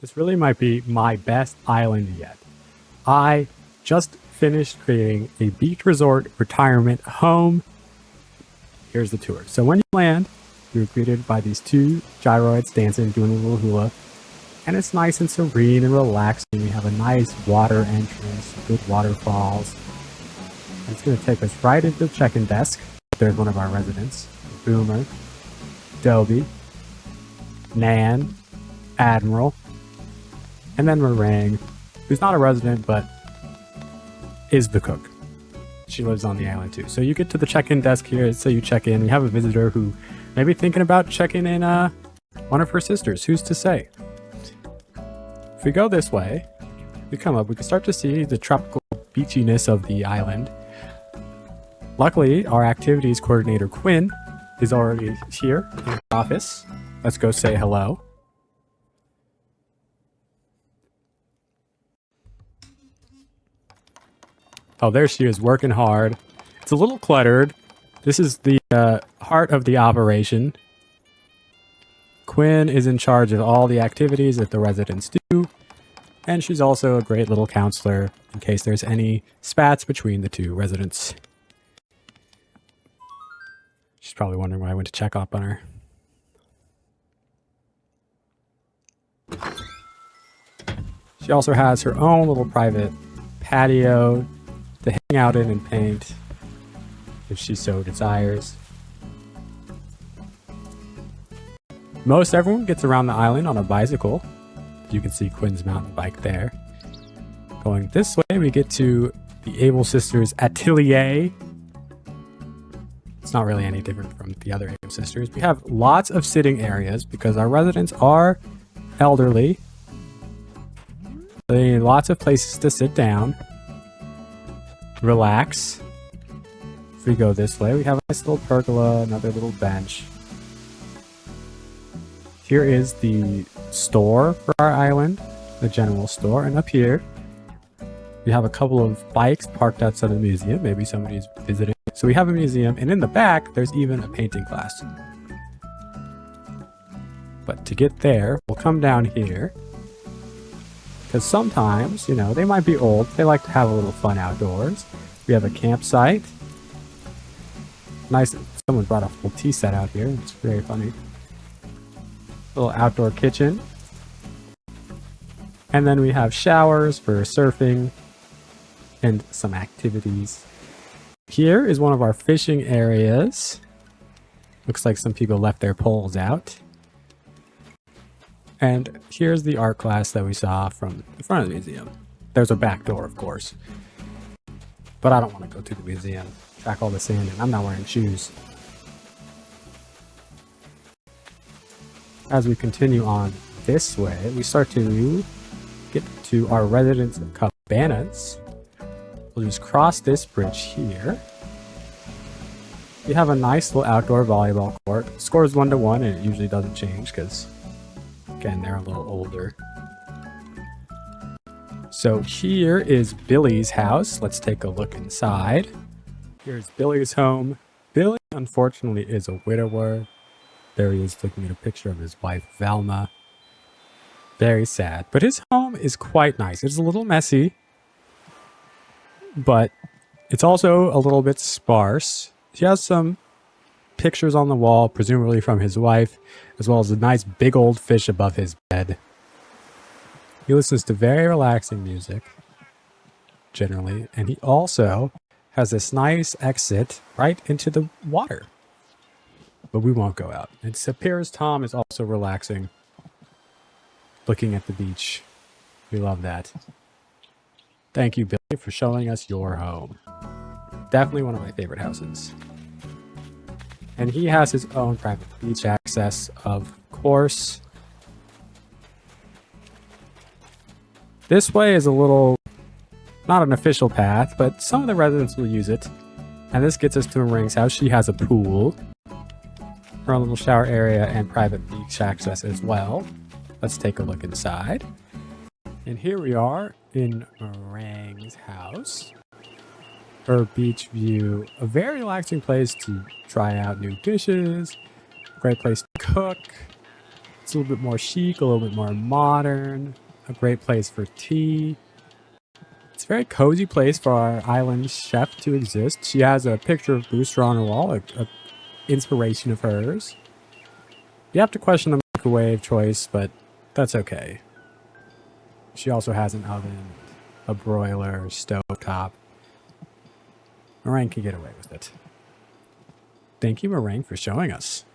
This really might be my best island yet. I just finished creating a beach resort retirement home. Here's the tour. So when you land, you're greeted by these two gyroids dancing, doing a little hula. And it's nice and serene and relaxing. We have a nice water entrance, good waterfalls. And it's going to take us right into the check-in desk. There's one of our residents, Boomer, Dobie, Nan, Admiral, and then Meringue, who's not a resident, but is the cook. She lives on the island too. So you get to the check-in desk here, so you check in. We have a visitor who may be thinking about checking in one of her sisters. Who's to say? If we go this way, we come up, we can start to see the tropical beachiness of the island. Luckily, our activities coordinator, Quinn, is already here in the office. Let's go say hello. Oh, there she is, working hard. It's a little cluttered. This is the heart of the operation. Quinn is in charge of all the activities that the residents do, and she's also a great little counselor in case there's any spats between the two residents. She's probably wondering why I went to check up on her. She also has her own little private patio to hang out in and paint if she so desires. Most everyone gets around the island on a bicycle. You can see Quinn's mountain bike there. Going this way, we get to the Able Sisters Atelier. It's not really any different from the other Able Sisters. We have lots of sitting areas because our residents are elderly. They need lots of places to sit down, relax. If we go this way, we have a nice little pergola, another little bench. Here is the store for our island, the general store, and up here we have a couple of bikes parked outside of the museum. Maybe somebody's visiting. So we have a museum, and in the back there's even a painting class. But to get there, we'll come down here. Because sometimes, you know, they might be old. They like to have a little fun outdoors. We have a campsite. Nice. Someone brought a full tea set out here. It's very funny. Little outdoor kitchen. And then we have showers for surfing and some activities. Here is one of our fishing areas. Looks like some people left their poles out. And here's the art class that we saw from the front of the museum. There's a back door, of course. But I don't want to go to the museum, track all the sand in. I'm not wearing shoes. As we continue on this way, we start to get to our residence cabanas. We'll just cross this bridge here. We have a nice little outdoor volleyball court. The score is 1-1, and it usually doesn't change because, again, they're a little older. So here is Billy's house. Let's take a look inside. Here's Billy's home. Billy, unfortunately, is a widower. There he is looking at a picture of his wife, Velma. Very sad. But his home is quite nice. It's a little messy, but it's also a little bit sparse. He has some pictures on the wall, presumably from his wife, as well as a nice big old fish above his bed. He listens to very relaxing music, generally, and he also has this nice exit right into the water. But we won't go out. It appears Tom is also relaxing, looking at the beach. We love that. Thank you, Billy, for showing us your home. Definitely one of my favorite houses. And he has his own private beach access, of course. This way is a little, not an official path, but some of the residents will use it. And this gets us to Meringue's house. She has a pool, her own little shower area, and private beach access as well. Let's take a look inside. And here we are in Meringue's house. Her beach view, a very relaxing place to try out new dishes, great place to cook. It's a little bit more chic, a little bit more modern. A great place for tea. It's a very cozy place for our island chef to exist. She has a picture of Booster on her wall, a inspiration of hers. You have to question the microwave choice, but that's okay. She also has an oven, a broiler, stovetop. Meringue can get away with it. Thank you, Meringue, for showing us.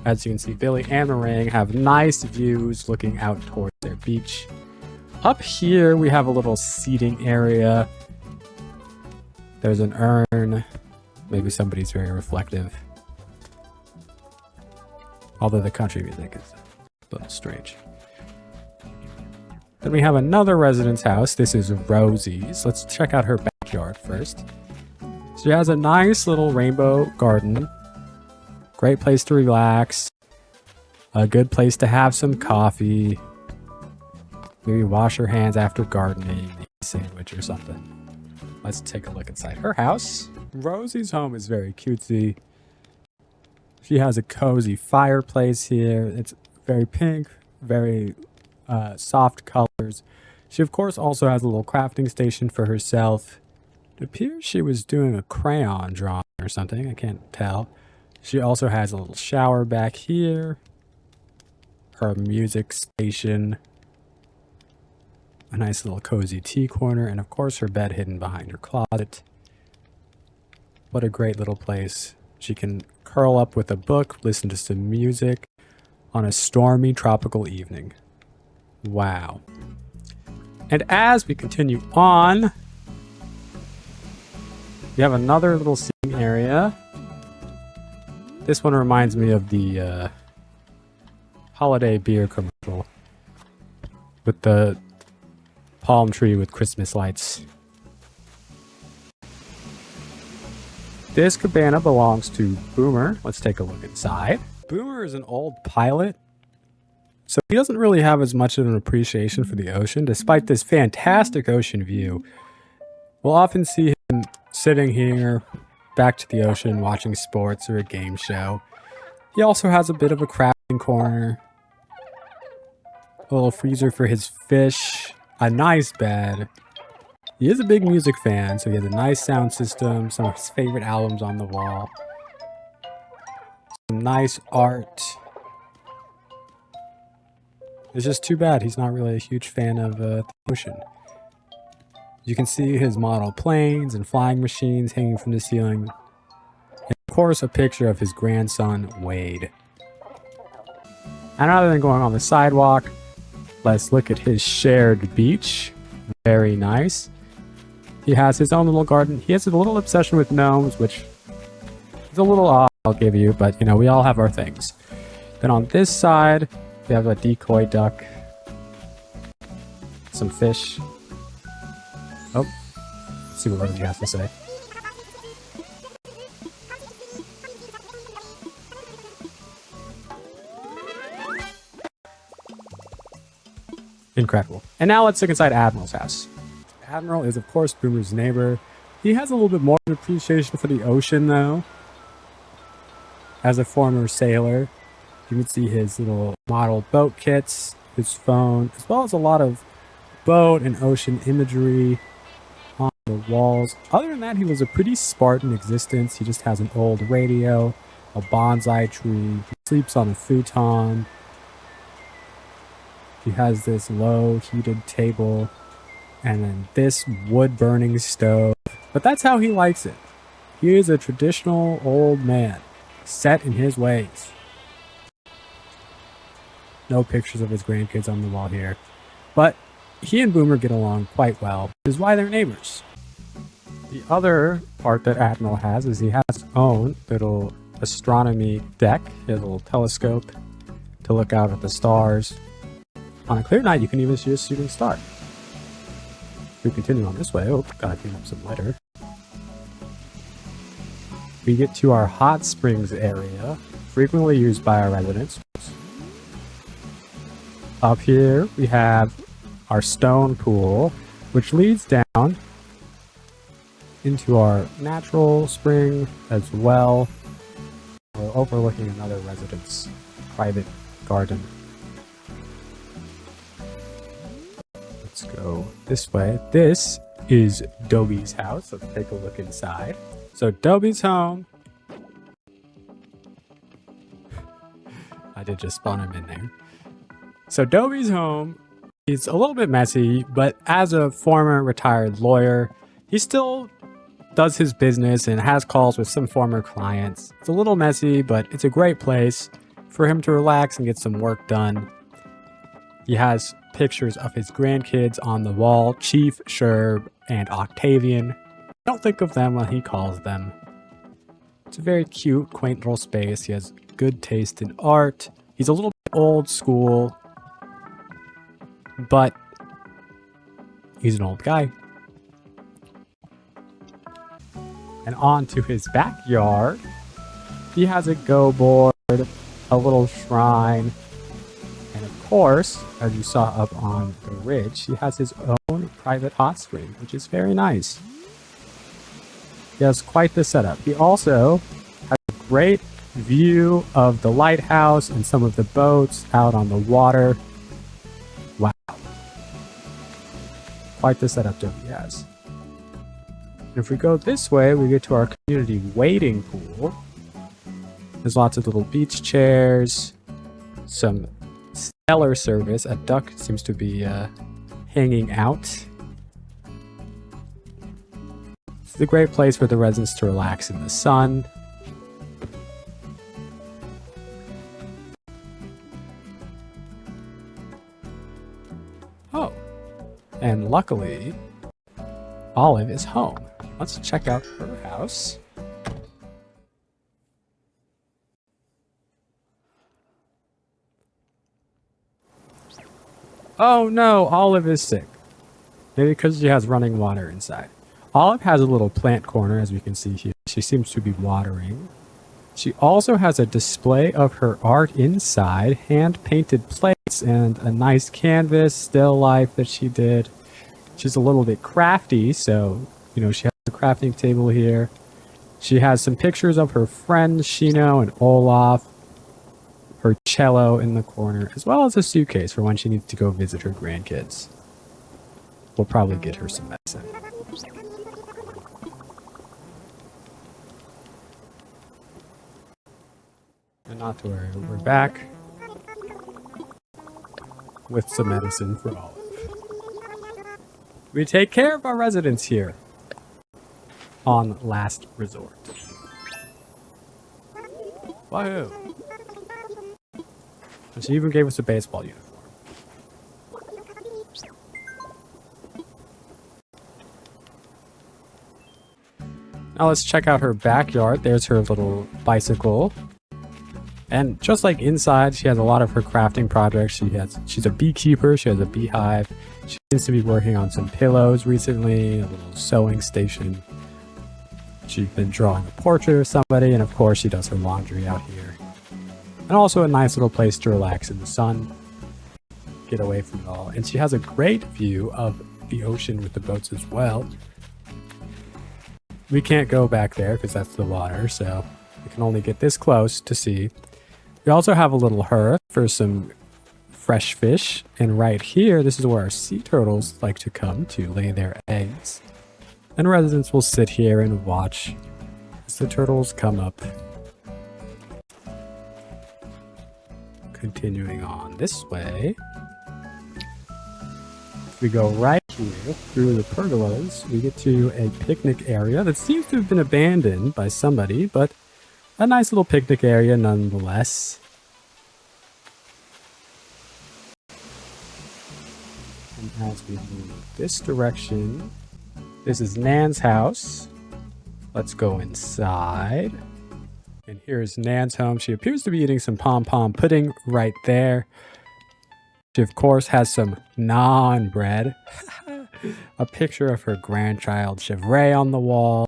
As you can see, Billy and Meringue have nice views looking out towards their beach. Up here, we have a little seating area. There's an urn. Maybe somebody's very reflective. Although the country music is a little strange. Then we have another residence house. This is Rosie's. Let's check out her backyard first. She has a nice little rainbow garden. Great place to relax. A good place to have some coffee. Maybe wash your hands after gardening, eat a sandwich or something. Let's take a look inside her house. Rosie's home is very cutesy. She has a cozy fireplace here. It's very pink, very soft colors. She, of course, also has a little crafting station for herself. It appears she was doing a crayon drawing or something. I can't tell. She also has a little shower back here. Her music station. A nice little cozy tea corner. And, of course, her bed hidden behind her closet. What a great little place. She can curl up with a book, listen to some music on a stormy tropical evening. Wow. And as we continue on, we have another little seating area. This one reminds me of the holiday beer commercial with the palm tree with Christmas lights. This cabana belongs to Boomer. Let's take a look inside. Boomer is an old pilot, so he doesn't really have as much of an appreciation for the ocean, despite this fantastic ocean view. We'll often see him sitting here, back to the ocean, watching sports or a game show. He also has a bit of a crafting corner, a little freezer for his fish, a nice bed. He is a big music fan, so he has a nice sound system, some of his favorite albums on the wall. Some nice art. It's just too bad he's not really a huge fan of the ocean. You can see his model planes and flying machines hanging from the ceiling. And of course, a picture of his grandson, Wade. And rather than going on the sidewalk, let's look at his shared beach. Very nice. He has his own little garden. He has a little obsession with gnomes, which is a little odd, I'll give you, but you know, we all have our things. Then on this side, we have a decoy duck, some fish. Oh, let's see what Rosie has to say. Incredible. And now let's look inside Admiral's house. Admiral is, of course, Boomer's neighbor. He has a little bit more appreciation for the ocean, though. As a former sailor, you can see his little model boat kits, his phone, as well as a lot of boat and ocean imagery on the walls. Other than that, he was a pretty Spartan existence. He just has an old radio, a bonsai tree. He sleeps on a futon. He has this low heated table. And then this wood-burning stove. But that's how he likes it. He is a traditional old man, set in his ways. No pictures of his grandkids on the wall here. But he and Boomer get along quite well, which is why they're neighbors. The other part that Admiral has is he has his own little astronomy deck. He has a little telescope to look out at the stars. On a clear night, you can even see a shooting star. We continue on this way. Oh, gotta clean up some litter. We get to our hot springs area, frequently used by our residents. Up here, we have our stone pool, which leads down into our natural spring as well. We're overlooking another resident's private garden. Let's go this way. This is Dobie's house. Let's take a look inside. So Dobie's home. I did just spawn him in there. So Dobie's home is a little bit messy, but as a former retired lawyer, he still does his business and has calls with some former clients. It's a little messy, but it's a great place for him to relax and get some work done. He has pictures of his grandkids on the wall, Chief, Sherb, and Octavian. Don't think of them when he calls them. It's a very cute, quaint little space. He has good taste in art. He's a little bit old school, but he's an old guy. And on to his backyard. He has a go board, a little shrine, and of course, as you saw up on the ridge, he has his own private hot spring, which is very nice. He has quite the setup. He also has a great view of the lighthouse and some of the boats out on the water. Wow. Quite the setup Dobie has. And if we go this way, we get to our community wading pool. There's lots of little beach chairs, some stellar service. A duck seems to be hanging out. It's a great place for the residents to relax in the sun. Oh, and luckily, Olive is home. Let's check out her house. Oh no, Olive is sick. Maybe because she has running water inside. Olive has a little plant corner, as we can see here. She seems to be watering. She also has a display of her art inside, hand-painted plates and a nice canvas, still life that she did. She's a little bit crafty, so, she has a crafting table here. She has some pictures of her friends, Shino and Olaf, her cello in the corner, as well as a suitcase for when she needs to go visit her grandkids. We'll probably get her some medicine. And not to worry, we're back with some medicine for Olive. We take care of our residents here on Last Resort. Wahoo! And she even gave us a baseball uniform. Now let's check out her backyard. There's her little bicycle. And just like inside, she has a lot of her crafting projects. She's a beekeeper. She has a beehive. She seems to be working on some pillows recently, a little sewing station. She's been drawing a portrait of somebody, and of course she does her laundry out here. And also a nice little place to relax in the sun, get away from it all. And she has a great view of the ocean with the boats as well. We can't go back there because that's the water, so we can only get this close to see. We also have a little hearth for some fresh fish, and right here, this is where our sea turtles like to come to lay their eggs. And residents will sit here and watch as the turtles come up. Continuing on this way, if we go right here through the pergolas, we get to a picnic area that seems to have been abandoned by somebody, but a nice little picnic area nonetheless. And as we move this direction, this is Nan's house. Let's go inside. And here's Nan's home. She appears to be eating some pom-pom pudding right there. She, of course, has some naan bread. A picture of her grandchild, Chevray, on the wall,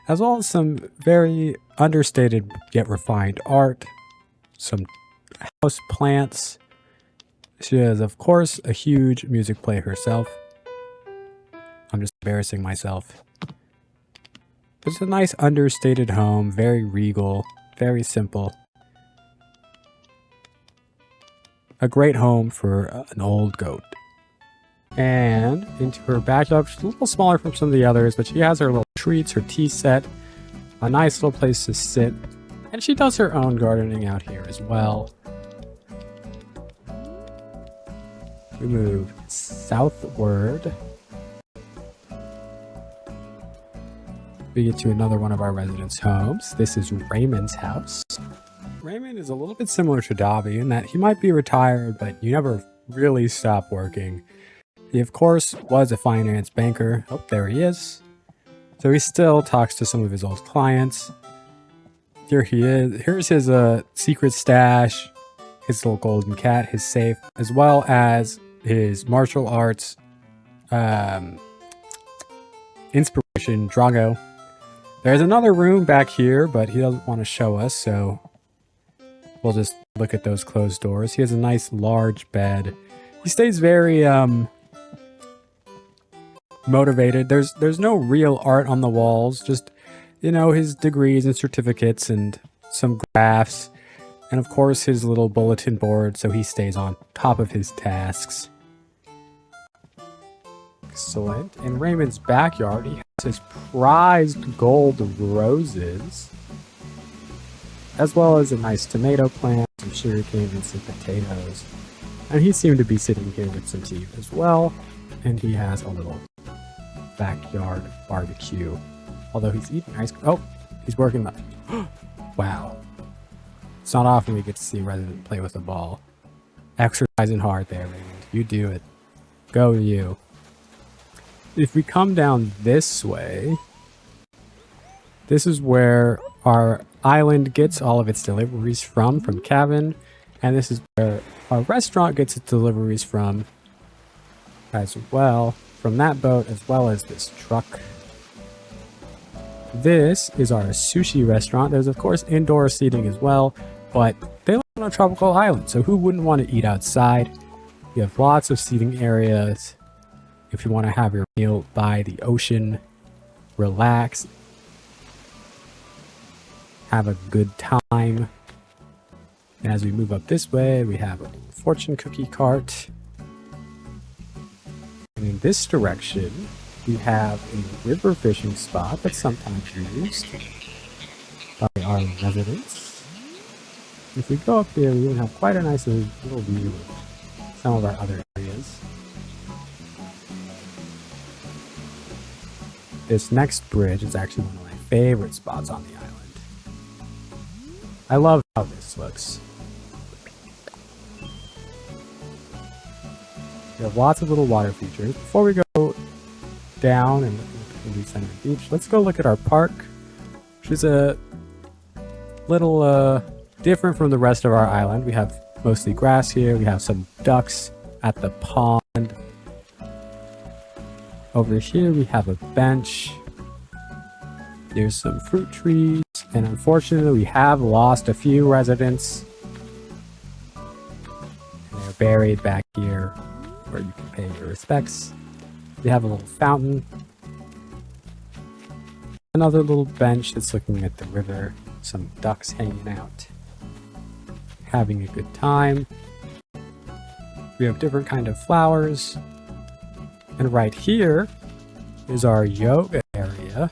as well as some very understated yet refined art. Some house plants. She has, of course, a huge music player herself. I'm just embarrassing myself. It's a nice understated home, very regal, very simple. A great home for an old goat. And into her backyard, which is a little smaller from some of the others, but she has her little treats, her tea set, a nice little place to sit. And she does her own gardening out here as well. We move southward. We get to another one of our residents' homes. This is Raymond's house. Raymond is a little bit similar to Dobby in that he might be retired, but you never really stop working. He, of course, was a finance banker. Oh, there he is. So he still talks to some of his old clients. Here he is. Here's his secret stash, his little golden cat, his safe, as well as his martial arts inspiration, Drago. There's another room back here, but he doesn't want to show us, so we'll just look at those closed doors. He has a nice large bed. He stays very motivated. There's no real art on the walls, just, you know, his degrees and certificates and some graphs, and of course his little bulletin board, so he stays on top of his tasks. Excellent. In Raymond's backyard, he has his prized gold roses, as well as a nice tomato plant, some sugarcane, and some potatoes. And he seemed to be sitting here with some tea as well, and he has a little backyard barbecue. Although he's eating ice cream. Oh, he's working the... Wow. It's not often we get to see a resident play with a ball. Exercising hard there, Raymond. You do it. Go you. If we come down this way, this is where our island gets all of its deliveries from Cabin, and this is where our restaurant gets its deliveries from as well, from that boat, as well as this truck. This is our sushi restaurant. There's of course indoor seating as well, but they live on a tropical island, so who wouldn't want to eat outside? You have lots of seating areas. If you want to have your meal by the ocean, relax, have a good time. And as we move up this way, we have a fortune cookie cart. And in this direction, we have a river fishing spot that's sometimes used by our residents. If we go up here, we will have quite a nice little view of some of our other areas. This next bridge is actually one of my favorite spots on the island. I love how this looks. We have lots of little water features. Before we go down and look at the center beach, let's go look at our park, which is a little different from the rest of our island. We have mostly grass here. We have some ducks at the pond. Over here we have a bench. There's some fruit trees, and unfortunately we have lost a few residents. And they're buried back here where you can pay your respects. We have a little fountain. Another little bench that's looking at the river. Some ducks hanging out, having a good time. We have different kind of flowers. And right here is our yoga area.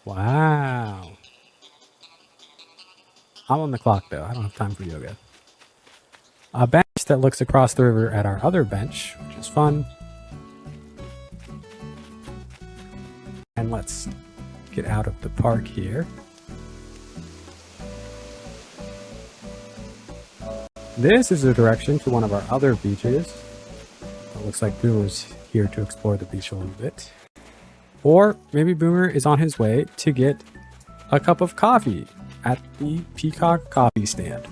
Wow. I'm on the clock though. I don't have time for yoga. A bench that looks across the river at our other bench, which is fun. And let's get out of the park here. This is the direction to one of our other beaches. It looks like Boomer's here to explore the beach a little bit. Or maybe Boomer is on his way to get a cup of coffee at the Peacock Coffee Stand.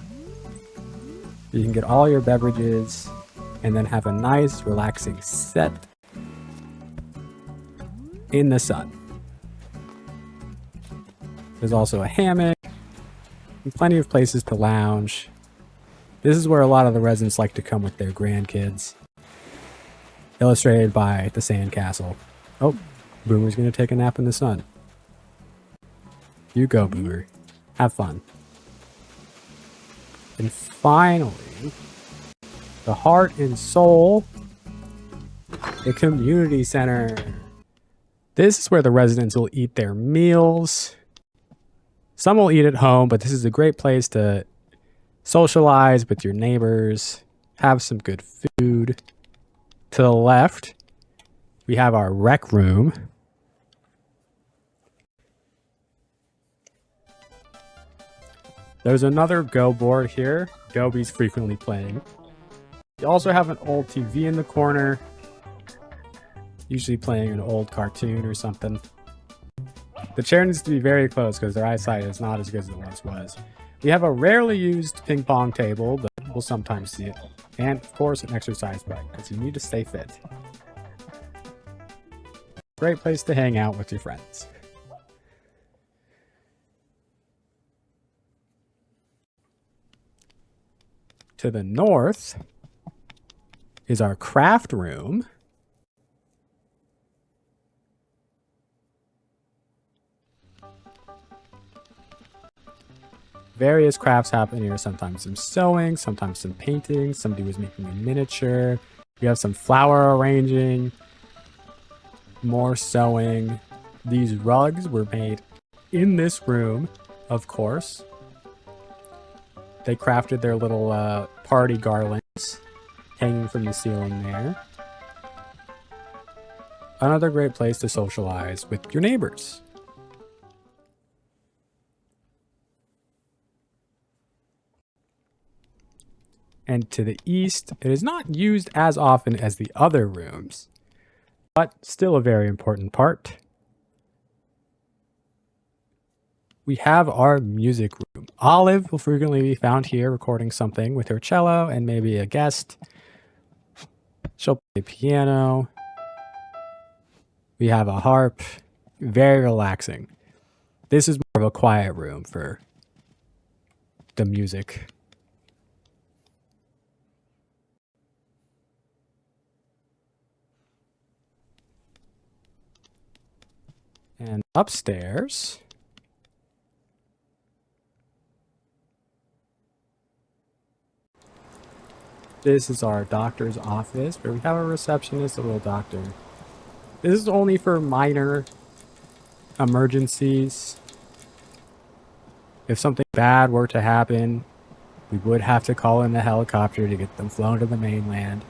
You can get all your beverages and then have a nice relaxing set in the sun. There's also a hammock and plenty of places to lounge. This is where a lot of the residents like to come with their grandkids. Illustrated by the sandcastle. Oh, Boomer's gonna take a nap in the sun. You go, Boomer. Have fun. And finally, the heart and soul, the community center. This is where the residents will eat their meals. Some will eat at home, but this is a great place to socialize with your neighbors, have some good food. To the left, we have our rec room. There's another Go board here. Gobi's frequently playing. You also have an old TV in the corner, usually playing an old cartoon or something. The chair needs to be very close because their eyesight is not as good as it once was. We have a rarely used ping pong table, but we'll sometimes see it. And, of course, an exercise bike because you need to stay fit. Great place to hang out with your friends. To the north is our craft room. Various crafts happen here, sometimes some sewing, sometimes some painting, somebody was making a miniature. We have some flower arranging, more sewing. These rugs were made in this room, of course. They crafted their little party garlands hanging from the ceiling there. Another great place to socialize with your neighbors. And to the east, it is not used as often as the other rooms, but still a very important part. We have our music room. Olive will frequently be found here recording something with her cello and maybe a guest. She'll play piano. We have a harp. Very relaxing. This is more of a quiet room for the music. And upstairs, this is our doctor's office where we have a receptionist, a little doctor. This is only for minor emergencies. If something bad were to happen, we would have to call in the helicopter to get them flown to the mainland.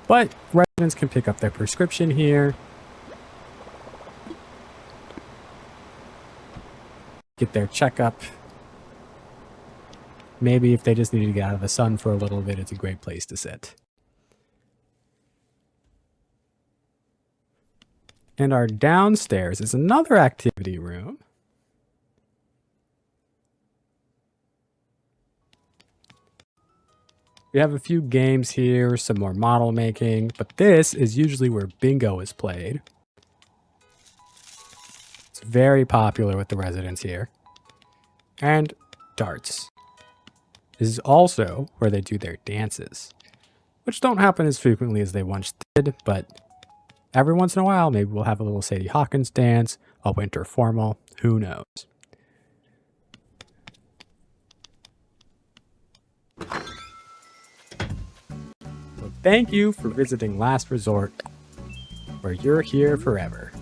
But residents can pick up their prescription here. Get their checkup. Maybe if they just need to get out of the sun for a little bit, it's a great place to sit. And our downstairs is another activity room. We have a few games here, some more model making, but this is usually where bingo is played. It's very popular with the residents here. And darts. This is also where they do their dances, which don't happen as frequently as they once did, but every once in a while, maybe we'll have a little Sadie Hawkins dance, a winter formal, who knows. So thank you for visiting Last Resort, where you're here forever.